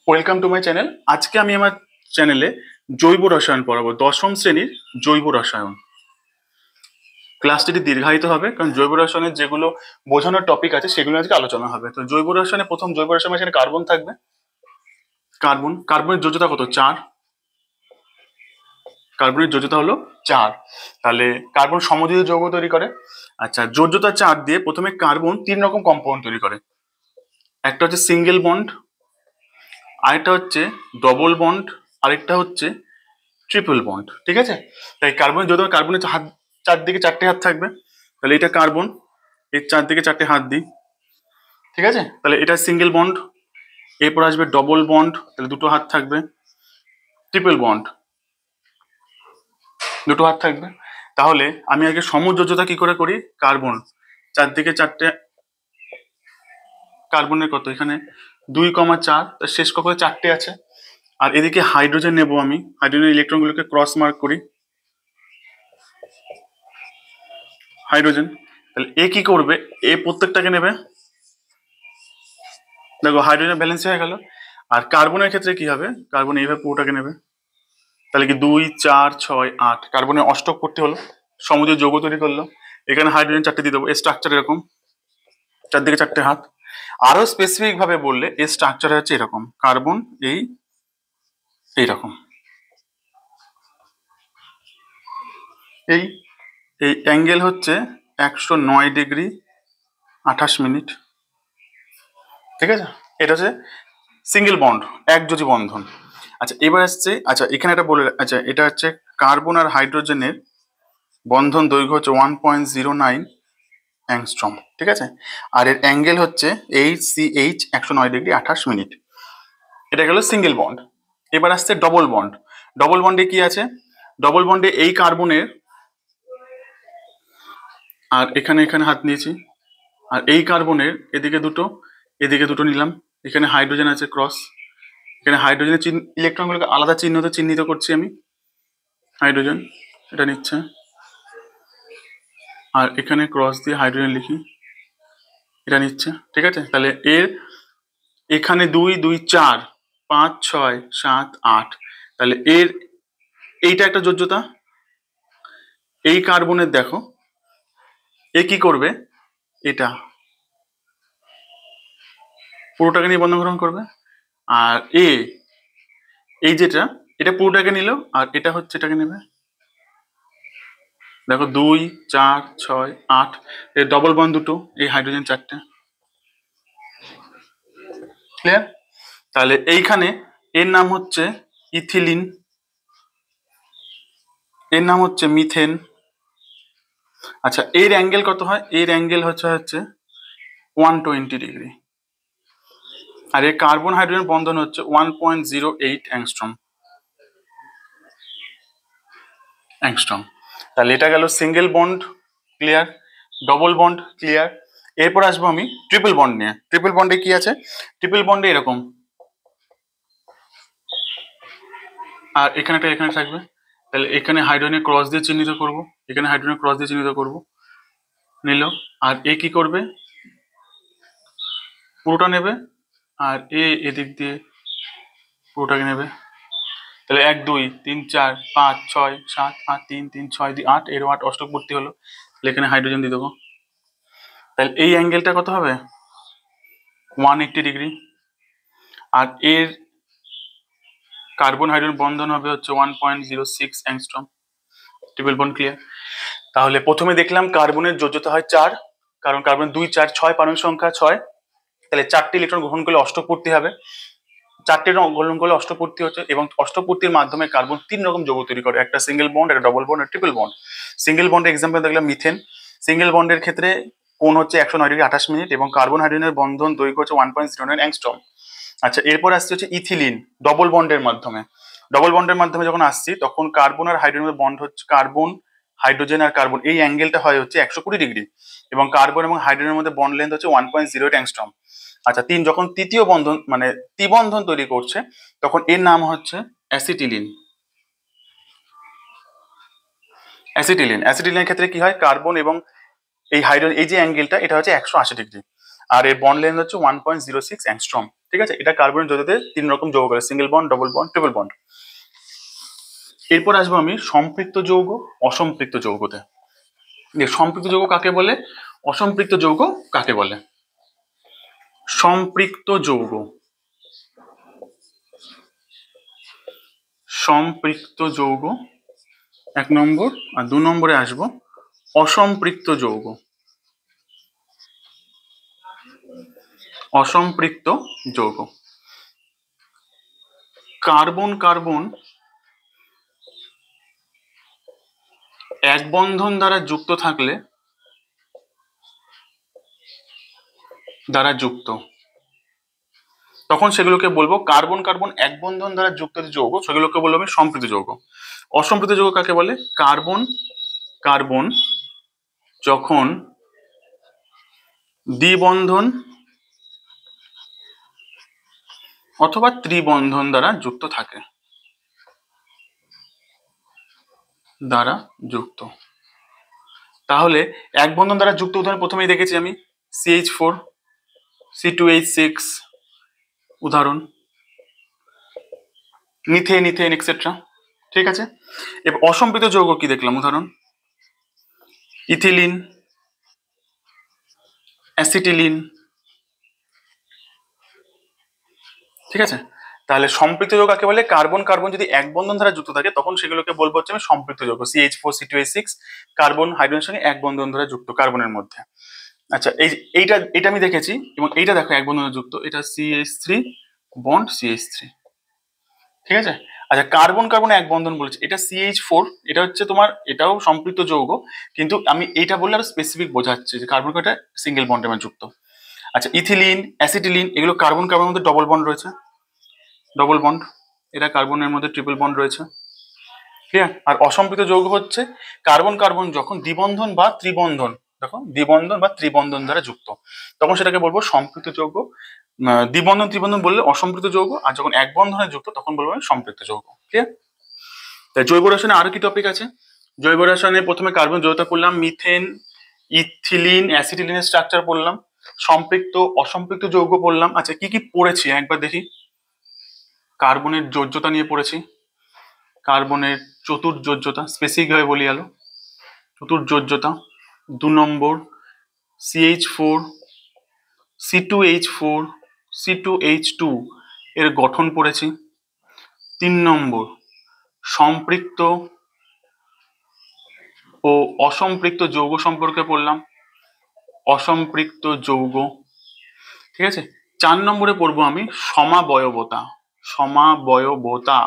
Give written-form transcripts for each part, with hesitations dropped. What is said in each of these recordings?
Welcome to my channel. আজকে আমি আমার চ্যানেলে জৈব রসায়ন পড়াবো, দশম শ্রেণীর জৈব রসায়ন। ক্লাসটি দীর্ঘায়িত হবে কারণ জৈব রসায়নের যেগুলো বোঝানোর টপিক আছে সেগুলো আজকে আলোচনা হবে। তো জৈব রসায়নে প্রথম জৈব রসায়ন এখানে কার্বন থাকবে। কার্বনের যোজ্যতা কত? 4। কার্বনের যোজ্যতা হলো 4। তাহলে কার্বন সমযোজী যৌগ তৈরি করে। আচ্ছা, যোজ্যতা 4 দিয়ে প্রথমে কার্বন 3 রকম কম্পাউন্ড তৈরি করে। একটা হচ্ছে সিঙ্গেল বন্ড, আরেকটা হচ্ছে ডবল বন্ড, আরেকটা হচ্ছে ট্রিপল বন্ড। ঠিক আছে, তাই কার্বনের যদি কার্বনের হাত চারদিকে 4টে হাত থাকবে, তাহলে এটা কার্বন, এর চারদিকে 4টে হাত দিই। ঠিক আছে, তাহলে এটা সিঙ্গেল বন্ড। এরপর আসবে ডবল বন্ড, তাহলে 2টো হাত থাকবে। ট্রিপল বন্ড, 2টো হাত থাকবে। তাহলে আমি আগে সমযোজ্যতা কি করে করি? কার্বন চারদিকে 4টে, কার্বনের কত এখানে 2,4, তার শেষ কক্ষে 4টে আছে। আর এদিকে হাইড্রোজেন নেব আমি, হাইড্রোজেনের ইলেকট্রনগুলোকে ক্রস মার্ক করি। হাইড্রোজেন, তাহলে এ কি করবে? এ প্রত্যেকটাকে নেবে। দেখো হাইড্রোজেন ব্যালেন্স হয়ে গেল। আর কার্বনের ক্ষেত্রে কি হবে? কার্বন এইভাবে পুরোটাকে নেবে। তাহলে কি 2, 4, 6, 8, কার্বনের অষ্টক করতে হলো, সমুদ্র যৌগ তৈরি করলো। এখানে হাইড্রোজেন 4টে দিয়ে দেবো। এর স্ট্রাকচার এরকম, চারদিকে 4টে হাত। আরো স্পেসিফিক ভাবে বললে এর স্ট্রাকচার হচ্ছে এরকম, কার্বন এইরকম, এই এই অ্যাঙ্গেল হচ্ছে 109 ডিগ্রি 28 মিনিট। ঠিক আছে, এটা হচ্ছে সিঙ্গেল বন্ড, একযোজী বন্ধন। আচ্ছা এবার আসছে, আচ্ছা এখানে এটা বলে, আচ্ছা এটা হচ্ছে কার্বন আর হাইড্রোজেনের বন্ধন দৈর্ঘ্য হচ্ছে 1.09 অ্যাংস্ট্রম। ঠিক আছে, আর এর অ্যাঙ্গেল হচ্ছে HCH 109 ডিগ্রি 28 মিনিট। এটা গেল সিঙ্গেল বন্ড। এবার আসছে ডবল বন্ড। ডবল বন্ডে কি আছে? ডবল বন্ডে এই কার্বনের, আর এখানে হাত নিয়েছি, আর এই কার্বনের এদিকে 2টো, এদিকে 2টো নিলাম। এখানে হাইড্রোজেন আছে ক্রস, এখানে হাইড্রোজেনের ইলেকট্রনগুলোকে আলাদা চিহ্নতে চিহ্নিত করছি আমি। হাইড্রোজেন এটা নিচ্ছে, আর এখানে ক্রস দিয়ে হাইড্রোজেন লিখি, এটা নিচ্ছে। ঠিক আছে, তাহলে এর এখানে 2, 2, 4, 5, 6, 7, 8, তাহলে এর এইটা একটা যোজ্যতা। এই কার্বনের দেখো এ কি করবে? এটা পুরোটাকে নিয়ে বন্ধন গ্রহণ করবে। আর এই যেটা, এটা পুরোটাকে নিল, আর এটা হচ্ছে এটাকে নেবে। দেখো 2, 4, 6, 8, এর ডবল বন্ড 2টো, এই হাইড্রোজেন 4টে। ক্লিয়ার? তাহলে এইখানে এর নাম হচ্ছে ইথিলিন, এর নাম হচ্ছে মিথেন। আচ্ছা এর অ্যাঙ্গেল কত হয়? এর অ্যাঙ্গেল হচ্ছে 120 ডিগ্রি। আর এই কার্বন হাইড্রোজেন বন্ধন হচ্ছে 1.08 অ্যাংস্ট্রম। তাহলে এটা গেল single bond, clear. Double bond clear. এরপর আসবো আমি ট্রিপল বন্ড নিয়ে। ট্রিপল বন্ডে কি আছে? ট্রিপল বন্ডে এরকম, আর এখানে থাকবে। তাহলে এখানে হাইড্রোজেনের ক্রস দিয়ে চিহ্নিত করব, এখানে হাইড্রোজেনের ক্রস দিয়ে চিহ্নিত করব, নিল। আর এ কি করবে? পুরোটা নেবে, আর এদিক দিয়ে পুরোটাকে নেবে। তাহলে 1, 2, 3, 4, 5, 6, 7, 8, 3, 3, 6, 2, 8, এরও 8 অষ্টকবর্তী হলো। তাহলে এখানে হাইড্রোজেন দিয়ে দেবো। তাহলে এই অ্যাঙ্গেলটা কত হবে? 180 ডিগ্রি। আর এর কার্বন হাইড্রোজেন বন্ধন হবে হচ্ছে 1.06 অ্যাংস্ট্রম। Triple bond clear. তাহলে প্রথমে দেখলাম কার্বনের যোজ্যতা হয় 4, কারণ কার্বন 2, 4, 6 পারমাণবিক সংখ্যা 6, তাহলে 4টে ইলেকট্রন গ্রহণ করলে অষ্টকপূর্তি হবে। 4টে গ্রহণ করলে অষ্টপূর্তি হচ্ছে, এবং অষ্টপূর্তির মাধ্যমে কার্বন 3 রকম যৌগ তৈরি করে, একটা সিঙ্গেল বন্ড, একটা ডবল বন্ড, একটা ট্রিপল বন্ড। সিঙ্গেল বন্ডের এক্সাম্পল দেখলাম মিথেন। সিঙ্গেল বন্ডের ক্ষেত্রে কোণ হচ্ছে 109 ডিগ্রি 28 মিনিট, এবং কার্বন হাইড্রোজেনের বন্ধন দৈর্ঘ্য হচ্ছে 1.09 অ্যাংস্ট্রম। আচ্ছা এরপর আসছে হচ্ছে ইথিলিন, ডবল বন্ডের মাধ্যমে। ডবল বন্ডের মাধ্যমে যখন আসছি তখন কার্বন আর হাইড্রোজেনের বন্ড হচ্ছে, কার্বন হাইড্রোজেন আর কার্বন এই অ্যাঙ্গেলটা হয় হচ্ছে 120 ডিগ্রি, এবং কার্বন এবং হাইড্রোজেনের মধ্যে বন্ড লেন্থ হচ্ছে 1.08 অ্যাংস্ট্রম। আচ্ছা যখন তৃতীয় বন্ধন মানে ত্রিবন্ধন তৈরি করছে তখন এর নাম হচ্ছে অ্যাসিটিলিন। অ্যাসিটিলিনের ক্ষেত্রে কি হয়? কার্বন এবং এই হাইড্রোজেন এই যে অ্যাঙ্গেলটা, এটা হচ্ছে 180 ডিগ্রি। আর এর বন্ড লেন্থ হচ্ছে 1.06 অ্যাংস্ট্রম। ঠিক আছে, এটা কার্বনের যৌগতে 3 রকম যৌগ করে, single bond, double bond, triple bond. এরপর আসবো আমি সম্পৃক্ত যৌগ, অসম্পৃক্ত যৌগতে। সম্পৃক্ত যৌগ কাকে বলে, অসম্পৃক্ত যৌগ কাকে বলে? সম্পৃক্ত যৌগ, সম্পৃক্ত যৌগ 1 নম্বর। আর 2 নম্বরে আসবো অসম্পৃক্ত যৌগ, অসম্পৃক্ত যৌগ। কার্বন কার্বন এক বন্ধন দ্বারা যুক্ত থাকলে, দ্বারা যুক্ত, তখন সেগুলোকে বলবো কার্বন কার্বন এক বন্ধন দ্বারা যুক্ত যে যৌগ, সেগুলোকে বলবো আমি সম্পৃক্ত যৌগ। অসম্পৃক্ত যৌগ কাকে বলে? কার্বন কার্বন যখন দ্বিবন্ধন অথবা ত্রিবন্ধন দ্বারা যুক্ত থাকে, দ্বারা যুক্ত। তাহলে এক বন্ধন দ্বারা যুক্ত উদাহরণ প্রথমেই দেখেছি আমি, CH4 C2H6 উদাহরণ, মিথেন ইথেন এক্সেট্রা। ঠিক আছে, এবার অসম্পৃক্ত যৌগ কি দেখলাম উদাহরণ, ইথিলিন, অ্যাসিটিলিন। ঠিক আছে, তাহলে সম্পৃক্ত যৌগ কাকে বলে? কার্বন কার্বন যদি এক বন্ধন দ্বারা যুক্ত থাকে তখন সেগুলোকে বলবো হচ্ছে আমি সম্পৃক্ত যৌগ। CH4 C2H6 কার্বন হাইড্রোজেনের সঙ্গে এক বন্ধন দ্বারা যুক্ত কার্বনের মধ্যে। আচ্ছা, এইটা আমি দেখেছি, এবং এইটা দেখো এক বন্ধন যুক্ত, এটা CH3 বন্ড CH3। ঠিক আছে, আচ্ছা কার্বন কার্বন এক বন্ধন বলেছে, এটা CH4, এটা হচ্ছে তোমার, এটাও সম্পৃক্ত যৌগ, কিন্তু আমি এইটা বললে আরো স্পেসিফিক বোঝাচ্ছি যে কার্বন কার্বন সিঙ্গেল বন্ডে যুক্ত। আচ্ছা ইথিলিন, অ্যাসিটিলিন, এগুলো কার্বন কার্বনের মধ্যে ডবল বন্ড রয়েছে, ডবল বন্ড। এটা কার্বনের মধ্যে ট্রিপল বন্ড রয়েছে। ঠিক আছে, আর অসম্পৃক্ত যৌগ হচ্ছে কার্বন কার্বন যখন দ্বিবন্ধন বা ত্রিবন্ধন, দেখো দ্বিবন্ধন বা ত্রিবন্ধন দ্বারা যুক্ত, তখন সেটাকে বলবো সম্পৃক্ত যৌগ। দ্বিবন্ধন ত্রিবন্ধন বললে অসম্পৃক্ত যৌগ, আর যখন এক বন্ধনে যুক্ত তখন বলবো সম্পৃক্ত যৌগ। ঠিক আছে, তাই জৈব রসায়নে আরো কি টপিক আছে? জৈব রসায়নে প্রথমে কার্বন যৌগটা পড়লাম, মিথেন, ইথিলিন, অ্যাসিটিলিনের স্ট্রাকচার পড়লাম, সম্পৃক্ত অসম্পৃক্ত যৌগ পড়লাম। আচ্ছা কি কি পড়েছি একবার দেখি। কার্বনের যোজ্যতা নিয়ে পড়েছি, কার্বনের চতুর্যোজ্যতা, স্পেসিফিক ভাবে বলি আলো, চতুর্যোজ্যতা। 2 নম্বর CH4 C2H4 C2H2 এর গঠন পড়েছি। 3 নম্বর সম্পৃক্ত ও অসম্পৃক্ত যৌগ সম্পর্কে পড়লাম, অসম্পৃক্ত যৌগ। ঠিক আছে, 4 নম্বরে পড়বো আমি সমাবয়বতা, সমাবয়বতা।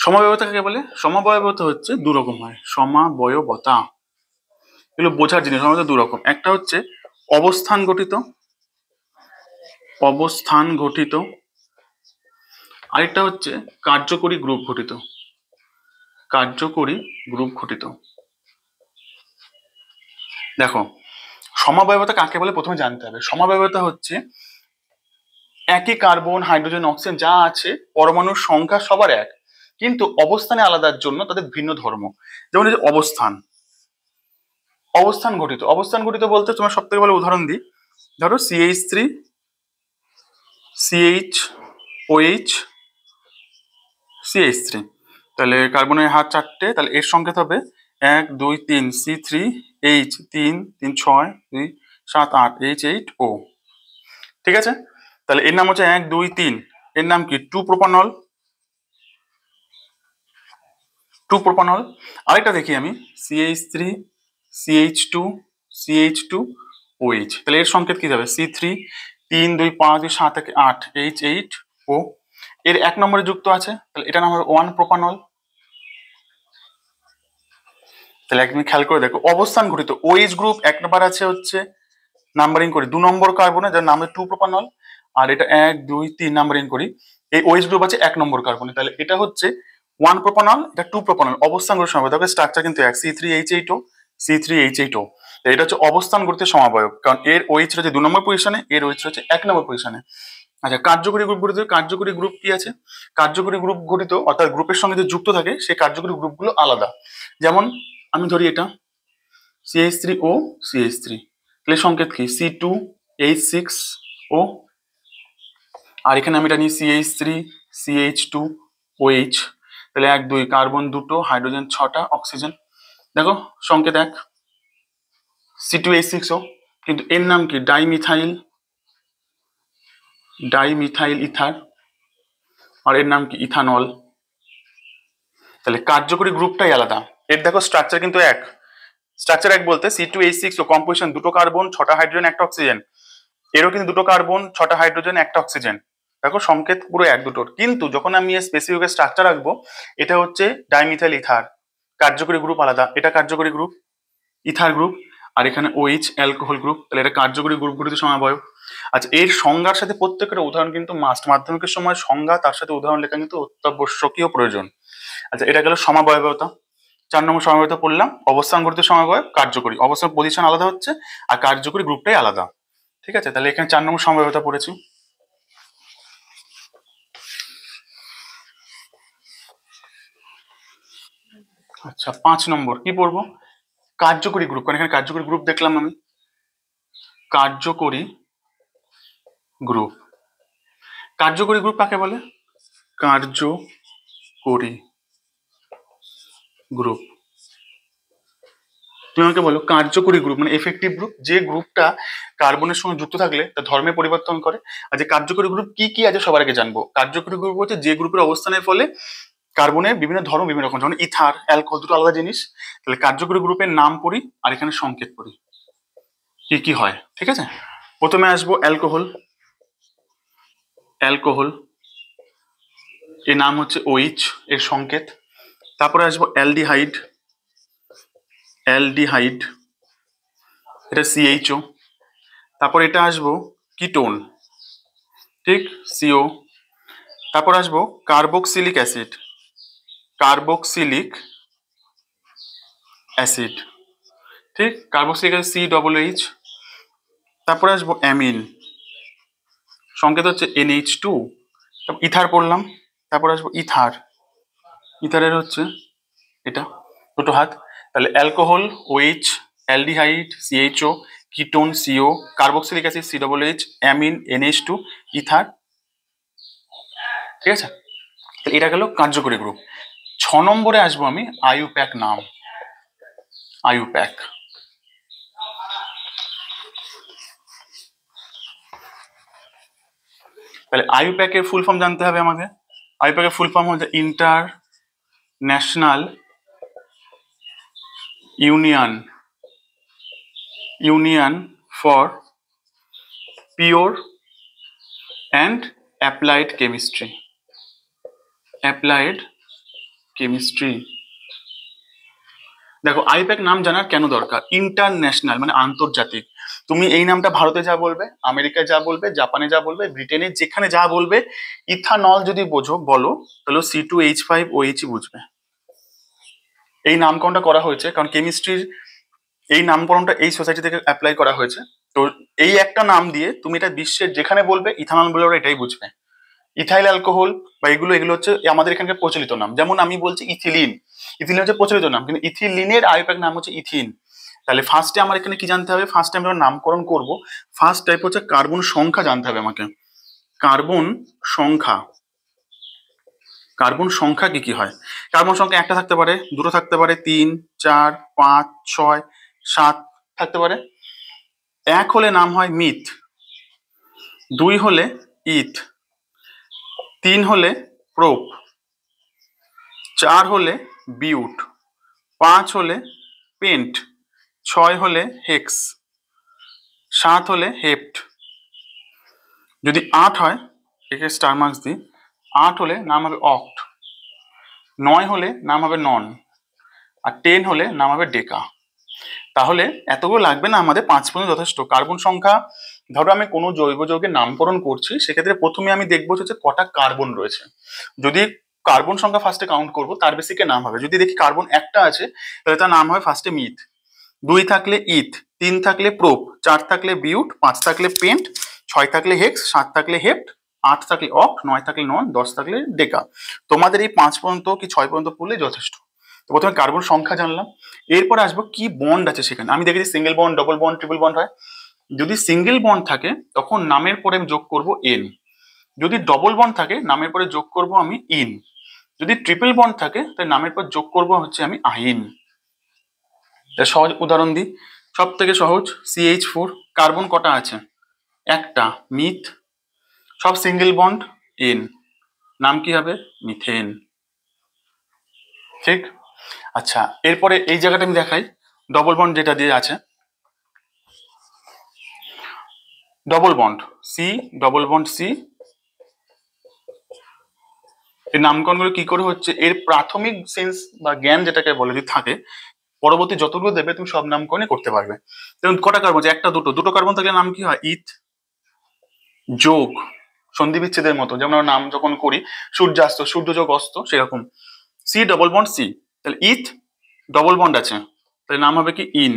সমাবয়বতা কাকে বলে? সমাবয়বতা হচ্ছে 2 রকম হয়, সমাবয়বতা এগুলো বোঝার জিনিস। সমাবয়বতা 2 রকম, একটা হচ্ছে অবস্থান গঠিত, অবস্থান গঠিত, আরেকটা হচ্ছে কার্যকরী গ্রুপ গঠিত, কার্যকরী গ্রুপ গঠিত। দেখো সমাবয়বতা কাকে বলে প্রথমে জানতে হবে। সমাবয়বতা হচ্ছে একই কার্বন হাইড্রোজেন অক্সিজেন যা আছে পরমাণুর সংখ্যা সবার এক, কিন্তু অবস্থানে আলাদার জন্য তাদের ভিন্ন ধর্ম। যেমন এই যে অবস্থান, অবস্থান গঠিত, অবস্থান গঠিত বলতে তোমার সব থেকে ভালো উদাহরণ দিই, ধরো CH3 CHOH CH3, তাহলে কার্বনের হাত 4টে, তাহলে এর সংকেত হবে 1 2 3 C3H 3 3 6 2 7 8 H8O। ঠিক আছে, তাহলে এর নাম হচ্ছে 1 2 3, এর নাম কি 2 প্রোপানল, 2 প্রোপানল। আরেকটা দেখি আমি CH3 CH2 CH2OH, তাহলে এর সংকেত কি যাবে? C3 3 2 5 2 7 1 8 H8O। এর 1 নম্বরে যুক্ত আছে, তাহলে এটা নাম হবে 1 প্রোপানল। তাহলে একদিন খেয়াল করে দেখো অবস্থান গঠিত OH গ্রুপ 1 নম্বর আছে হচ্ছে নাম্বারিং করি 2 নম্বর কার্বনে, যার নাম 2 প্রোপানল, আর এটা 1 2 3 নাম্বারিং করি, এই OH গ্রুপ আছে 1 নম্বর কার্বনে, তাহলে এটা হচ্ছে 1 প্রোপানল, এটা 2 প্রোপানল। অবস্থান গঠিত সমাবয়ব, তবে স্ট্রাকচার কিন্তু এক, C3H8O C3H8O। এটা হচ্ছে অবস্থান গঠিত সমাবয়ব, কারণ এর OH হচ্ছে 2 নম্বর পজিশনে, এর OH হচ্ছে 1 নম্বর পজিশনে। আচ্ছা কার্যকরী গ্রুপ গঠিত, কার্যকরী গ্রুপ কি আছে? কার্যকরী গ্রুপ গঠিত অর্থাৎ গ্রুপের সঙ্গে যে যুক্ত থাকে সেই কার্যকরী গ্রুপগুলো আলাদা। যেমন আমি ধরি এটা CH3O CH3, তাহলে সংকেত কি? C2 H6O, আর এখানে আমি এটা নিই CH3 CH2OH। তাহলে 1 2 কার্বন 2টো, হাইড্রোজেন 6টা, অক্সিজেন। দেখো সংকেত এক, C2H6O, কিন্তু এর নাম কি ডাইমিথাইল ইথার, আর এর নাম কি ইথানল। তাহলে কার্যকরী গ্রুপটাই আলাদা। এর দেখো স্ট্রাকচার কিন্তু এক, স্ট্রাকচার এক বলতে C2H6O কম্পোজিশন 2টো কার্বন 6টা হাইড্রোজেন 1টা অক্সিজেন, এরও কিন্তু 2টো কার্বন 6টা হাইড্রোজেন 1টা অক্সিজেন। দেখো সংকেত পুরো এক দুটোর, কিন্তু যখন আমি এর স্পেসিফিক স্ট্রাকচার রাখবো, এটা হচ্ছে ডাইমিথাইল ইথার, কার্যকরী গ্রুপ আলাদা, এটা কার্যকরী গ্রুপ ইথার গ্রুপ, আর এখানে OH অ্যালকোহল গ্রুপ। তাহলে এটা কার্যকরী গ্রুপগুলিতে সমবায়। আচ্ছা, এর সংজ্ঞার সাথে প্রত্যেকটা উদাহরণ কিন্তু মাস্ট, মাধ্যমিকের সময় সংজ্ঞা তার সাথে উদাহরণ লেখা কিন্তু অত্যাবশ্যকীয় প্রয়োজন। আচ্ছা, এটা গেল সমাবয়বতা। 4 নম্বর সমাবয়বতা পড়লাম, অবস্থান গঠিত সমবায় কার্যকরী, অবস্থান পজিশন আলাদা হচ্ছে, আর কার্যকরী গ্রুপটাই আলাদা। ঠিক আছে, তাহলে এখানে 4 নম্বর সমাবয়বতা পড়েছি। আচ্ছা, 5 নম্বর কি পড়বো? কার্যকরী গ্রুপ। কারণ এখানে কার্যকরী গ্রুপ দেখলাম আমি, কার্যকরী গ্রুপ। কার্যকরী গ্রুপ কাকে বলে? কার্যকরী গ্রুপ। তুমি আমাকে বলো, কার্যকরী গ্রুপ মানে এফেক্টিভ গ্রুপ, যে গ্রুপটা কার্বনের সঙ্গে যুক্ত থাকলে তা ধর্মে পরিবর্তন করে। আর যে কার্যকরী গ্রুপ কি কি আছে সবার আগে জানবো। কার্যকরী গ্রুপ হচ্ছে যে গ্রুপের অবস্থানের ফলে কার্বনের বিভিন্ন ধর্ম বিভিন্ন রকম, যেমন ইথার অ্যালকোহল দুটো আলাদা জিনিস। তাহলে কার্যকরী গ্রুপের নাম পড়ি আর এখানে সংকেত পড়ি কি কি হয়। ঠিক আছে, প্রথমে আসবো অ্যালকোহল। অ্যালকোহল এর নাম হচ্ছে OH, এর সংকেত। তারপরে আসবো অ্যালডিহাইড। অ্যালডিহাইড এটা CHO। তারপর এটা আসবো কিটোন, ঠিক, CO। তারপর আসবো কার্বক্সিলিক অ্যাসিড। কার্বক্সিলিক অ্যাসিড, ঠিক, কার্বক্সিলিক অ্যাসিড COOH। তারপরে আসবো অ্যামিন, সংকেত হচ্ছে NH2। তারপর ইথার পড়লাম। তারপর আসবো ইথার। ইথারের হচ্ছে এটা, দুটো হাত। তাহলে alcohol OH, aldehyde CHO, ketone CO, carboxylic acid COOH, amine NH2, ether. ঠিক আছে, তাহলে এটা গেল কার্যকরী গ্রুপ। 6 নম্বরে আসবো আমি আইইউপ্যাক নাম। আইইউপ্যাক, তাহলে আইইউপ্যাকের ফুল ফর্ম জানতে হবে আমাকে। আইইউপ্যাকের ফুল ফর্ম হচ্ছে international union for pure and applied chemistry. Applied chemistry. দেখো আইইউপ্যাক নাম জানার কেন দরকার? ইন্টারন্যাশনাল মানে আন্তর্জাতিক। তুমি এই নামটা ভারতে যা বলবে, আমেরিকায় যা বলবে, জাপানে যা বলবে, ব্রিটেনে যেখানে যা বলবে, ইথানল যদি বলো তাহলে C2H5OH বুঝবে। এই নামকরণটা করা হয়েছে কারণ কেমিস্ট্রির এই নামকরণটা এই সোসাইটি থেকে অ্যাপ্লাই করা হয়েছে। তো এই একটা নাম দিয়ে তুমি এটা বিশ্বের যেখানে বলবে ইথানল বলে ওরা এটাই বুঝবে। ইথাইল অ্যালকোহল বা এগুলো হচ্ছে আমাদের এখানকার প্রচলিত নাম। যেমন আমি বলছি ইথিলিন, ইথিলিন হচ্ছে প্রচলিত নাম, কিন্তু ইথিলিনের আইইউপ্যাক নাম হচ্ছে ইথিন। তাহলে ফার্স্টে আমার এখানে কি জানতে হবে? ফার্স্টে আমি যখন নামকরণ করব, ফার্স্ট টাইপ হচ্ছে কার্বন সংখ্যা জানতে হবে আমাকে। কার্বন সংখ্যা। কার্বন সংখ্যা কি কি হয়? কার্বন সংখ্যা একটা থাকতে পারে, দুটো থাকতে পারে, 3 4 5 6 7 থাকতে পারে। 1 হলে নাম হয় মিথ, 2 হলে ইথ, 3 হলে প্রোপ, 4 হলে বিউট, 5 হলে পেন্ট, 6 হলে হেক্স, 7 হলে হেপ্ট। যদি 8 হয়, একে স্টার মার্কস দিই, 8 হলে নাম হবে অক্ট, 9 হলে নাম হবে নন, আর 10 হলে নাম হবে ডেকা। তাহলে এতগুলো লাগবে না আমাদের, 5 পর্যন্ত যথেষ্ট। কার্বন সংখ্যা, ধরো আমি কোনো জৈব যৌগের নামকরণ করছি, সেক্ষেত্রে প্রথমে আমি দেখবো হচ্ছে কটা কার্বন রয়েছে। যদি কার্বন সংখ্যা ফার্স্টে কাউন্ট করবো তার বেসিকে নাম হবে। যদি দেখি কার্বন একটা আছে তাহলে তার নাম হবে ফার্স্টে মিথ, 2 থাকলে ইথ, 3 থাকলে প্রোপ, 4 থাকলে বিউট, 5 থাকলে পেন্ট, 6 থাকলে হেক্স, 7 থাকলে হেপ্ট, 8 থাকলে অক্ট, 9 থাকলে নন, 10 থাকলে ডেকা। তোমাদের এই 5 পর্যন্ত কি 6 পর্যন্ত পড়লে যথেষ্ট। তো প্রথমে কার্বন সংখ্যা জানলাম, এরপর আসবো কি বন্ড আছে সেখানে। আমি দেখেছি single bond, double bond, triple bond হয়। যদি সিঙ্গেল বন্ড থাকে তখন নামের পরে আমি যোগ করব এন, যদি ডবল বন্ড থাকে নামের পরে যোগ করব আমি ইন, যদি ট্রিপল বন্ড থাকে তাহলে নামের পর যোগ করব হচ্ছে আমি আইন। সহজ উদাহরণ দিই, সব থেকে সহজ CH4, কার্বন কটা আছে? একটা, মিথ, সব সিঙ্গেল বন্ড, এন, নাম কি হবে? মিথেন। ঠিক। আচ্ছা, এরপরে এই জায়গাটা আমি দেখাই, ডবল বন্ড যেটা দিয়ে আছে, double bond C, double bond C, এই নামকরণগুলো কি করে হচ্ছে, এর প্রাথমিক সেন্স বা জ্ঞান যেটাকে বলে যদি থাকে, পরবর্তী যতগুলো দেবে তুমি সব নামকরণই করতে পারবে। যেমন কটা কার্বন আছে? একটা, দুটো, দুটো কার্বন থাকলে নাম কি হয়? ইথ, যোগ, সন্ধি বিচ্ছেদের মতো, যেমন আমরা নাম যখন করি সূর্যাস্ত, সূর্য যোগ অস্ত, সেরকম সি ডবল বন্ড সি, তাহলে ইথ ডবল বন্ড আছে, তাহলে নাম হবে কি? ইন।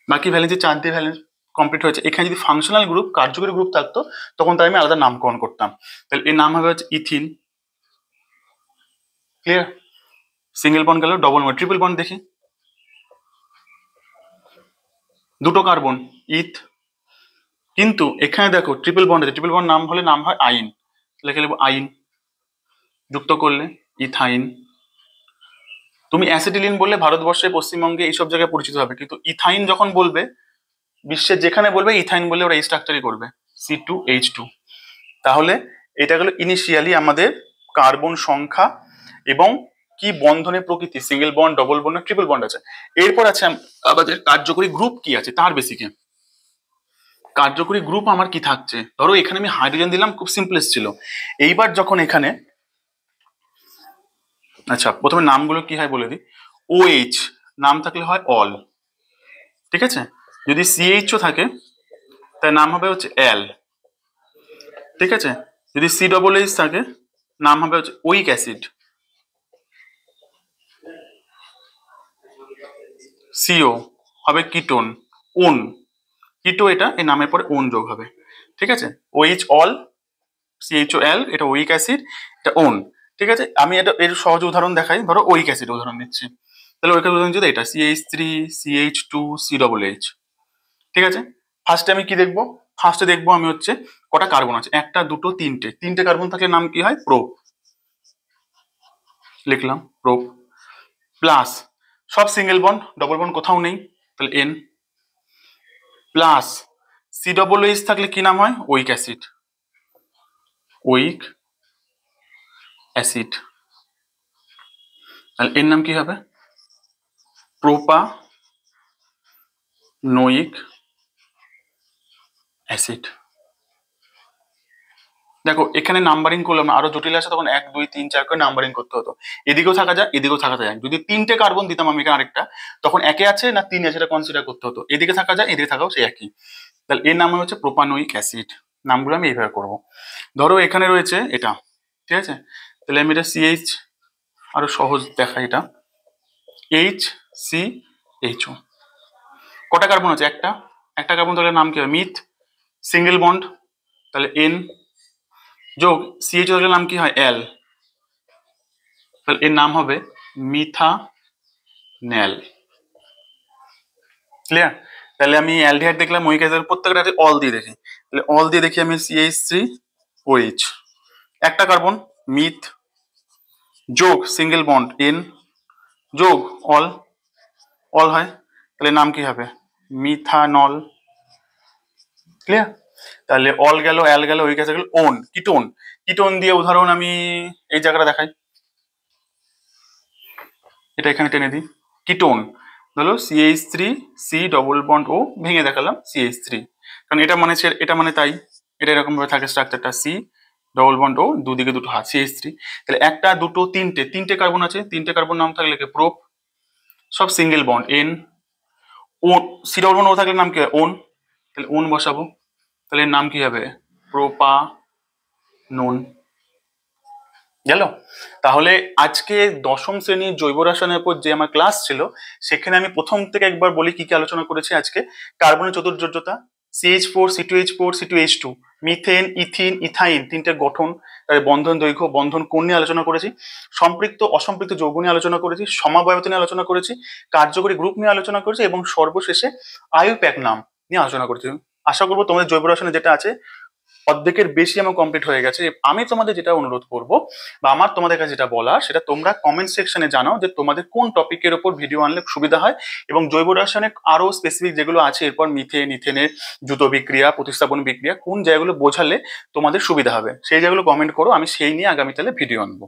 বাকি ভ্যালেন্সি 4 দিয়ে ভ্যালেন্স কমপ্লিট হয়েছে। এখানে যদি ফাংশনাল গ্রুপ, কার্যকরী গ্রুপ থাকতো তখন তাই আমি আলাদা নামকরণ করতাম, তাহলে এর নাম হবে হচ্ছে ইথিন। ক্লিয়ার? সিঙ্গেল বন্ড গেল, ডবল বন্ড, ট্রিপল বন্ড দেখি, দুটো কার্বন, ইথ, কিন্তু এখানে দেখো ট্রিপল বন্ড আছে, ট্রিপল বন্ড নাম হলে নাম হয় আইন, লিখে নেবো আইন, যুক্ত করলে ইথাইন। তুমি অ্যাসিটিলিন বললে ভারতবর্ষে, পশ্চিমবঙ্গে এইসব জায়গায় পরিচিত হবে, কিন্তু ইথাইন যখন বলবে বিশ্বের যেখানে বলবে ইথাইন বললে ওরা এই স্ট্রাকচারই করবে, C2H2। তাহলে এটা গেল ইনিশিয়ালি আমাদের কার্বন সংখ্যা এবং কি বন্ধনের প্রকৃতি, single bond, double bond, triple bond আছে। এরপর আছে আমাদের কার্যকরী গ্রুপ কি আছে তার বেসিকে। কার্যকরী গ্রুপ আমার কি থাকছে, ধরো এখানে আমি হাইড্রোজেন দিলাম, খুব সিম্পলেস্ট ছিল। এইবার যখন এখানে, আচ্ছা প্রথমে নামগুলো কি হয় বলে দিই। OH নাম থাকলে হয় অল, ঠিক আছে? যদি CHO থাকে তার নাম হবে হচ্ছে অ্যাল, ঠিক আছে? যদি COOH থাকে নাম হবে হচ্ছে ওইক অ্যাসিড। CO হবে কিটোন, ওন, কিটো এটা, এই নামের পরে ওন যোগ হবে, ঠিক আছে? OH অল, CHOL এটা ওইক অ্যাসিড, এটা ওন, ঠিক আছে? আমি এটা এর সহজ উদাহরণ দেখাই, ধরো ওইক অ্যাসিড উদাহরণ দিচ্ছি, তাহলে ওইক উদাহরণ যদি এটা CH3, CH2, COOH, ঠিক আছে? ফার্স্টে আমি কি দেখবো? ফার্স্টে দেখবো আমি হচ্ছে কটা কার্বন আছে, একটা, দুটো, তিনটে, তিনটে কার্বন থাকলে নাম কি হয়? প্রোপ, লিখলাম প্রোপ। প্লাস সব সিঙ্গেল বন্ড, ডবল বন্ড কোথাও নেই, তাহলে N। প্লাস COOH থাকলে কি নাম হয়? ওইক অ্যাসিড, ওইক অ্যাসিড, তাহলে এর নাম কি হবে? Propanoic acid. দেখো এখানে নাম্বারিং করলাম, আরো জটিল আছে, তখন 1 2 3 4 করে নাম্বারিং করতে হতো, এদিকেও থাকা যায় এদিকেও থাকা যায়। যদি তিনটে কার্বন দিতাম আমি এখানে আরেকটা, তখন একে আছে না তিনে আছে সেটা কনসিডার করতে হতো, এদিকে থাকা যায় এদিকে থাকাও সেই একই। তাহলে এর নাম হচ্ছে প্রোপানোইক অ্যাসিড। নামগুলো আমি এইভাবে করবো। ধরো এখানে রয়েছে এটা, ঠিক আছে? তাহলে আমি এটা CH, আরো সহজ দেখা, এটা HCHO, কটা কার্বন আছে? একটা, একটা কার্বন, তাহলে নাম কি হবে? মিথ, সিঙ্গেল বন্ড, তাহলে N, যোগ CH থাকলে নাম কি হয়? অ্যাল, তাহলে এর নাম হবে মিথানেল। ক্লিয়ার? তাহলে আমি অ্যালডিহাইড দেখলাম, ওইক অ্যাসিড, প্রত্যেকটা অল দিয়ে দেখি, তাহলে অল দিয়ে দেখি আমি CH3OH, একটা কার্বন, মিথ, যোগ সিঙ্গেল বন্ড N, যোগ অল, অল হয়, তাহলে নাম কি হবে? মিথানল। ক্লিয়ার? তাহলে অল গেল, অ্যাল গেল, ওইক অ্যাসিড গেল, ওন, কিটোন। কিটোন দিয়ে উদাহরণ আমি এই জায়গাটা দেখাই, এটা এখানে টেনে দিই, কিটোন ধরো CH3C ডবল বন্ড O, ভেঙে দেখালাম CH3, কারণ এটা মানে এটা মানে তাই, এটা এরকম ভাবে থাকে স্ট্রাকচারটা, C ডবল বন্ড O, দুদিকে দুটো হাত, CH3। তাহলে একটা, দুটো, তিনটে, তিনটে কার্বন আছে, তিনটে কার্বন নাম থাকলে কি? প্রোপ, সব সিঙ্গেল বন্ড N, ও, C ডবল বন্ড O থাকলে নাম কি হয়? ওন, তাহলে ওন বসাবো, তাহলে এর নাম কি হবে? প্রোপানোন। গেল? তাহলে আজকে দশম শ্রেণীর জৈব রসায়নের উপর যে আমার ক্লাস ছিল, সেখানে আমি প্রথম থেকে একবার বলি কি কি আলোচনা করেছি আজকে। কার্বনের চতুর্যোজ্যতা, CH4, C2H4, C2H2, methane, ethene, ethyne তিনটে গঠন, তাদের বন্ধন দৈর্ঘ্য, বন্ধন কোণ নিয়ে আলোচনা করেছি, সম্পৃক্ত অসম্পৃক্ত যৌগ নিয়ে আলোচনা করেছি, সমাবয়ব নিয়ে আলোচনা করেছি, কার্যকরী গ্রুপ নিয়ে আলোচনা করেছি এবং সর্বশেষে আইইউপ্যাক নাম নিয়ে আলোচনা করেছি। আশা করবো তোমাদের জৈব রসায়নে যেটা আছে অর্ধেকের বেশি আমার কমপ্লিট হয়ে গেছে। আমি তোমাদের যেটা অনুরোধ করব বা আমার তোমাদের কাছে যেটা বলা, সেটা তোমরা কমেন্ট সেকশনে জানাও যে তোমাদের কোন টপিকের উপর ভিডিও আনলে সুবিধা হয়, এবং জৈব রসায়নে আরো স্পেসিফিক যেগুলো আছে এরপর মিথেন, ইথেনের দ্রুত বিক্রিয়া, প্রতিস্থাপন বিক্রিয়া, কোন জায়গাগুলো বোঝালে তোমাদের সুবিধা হবে সেই জায়গাগুলো কমেন্ট করো, আমি সেই নিয়ে আগামীকালে ভিডিও আনবো।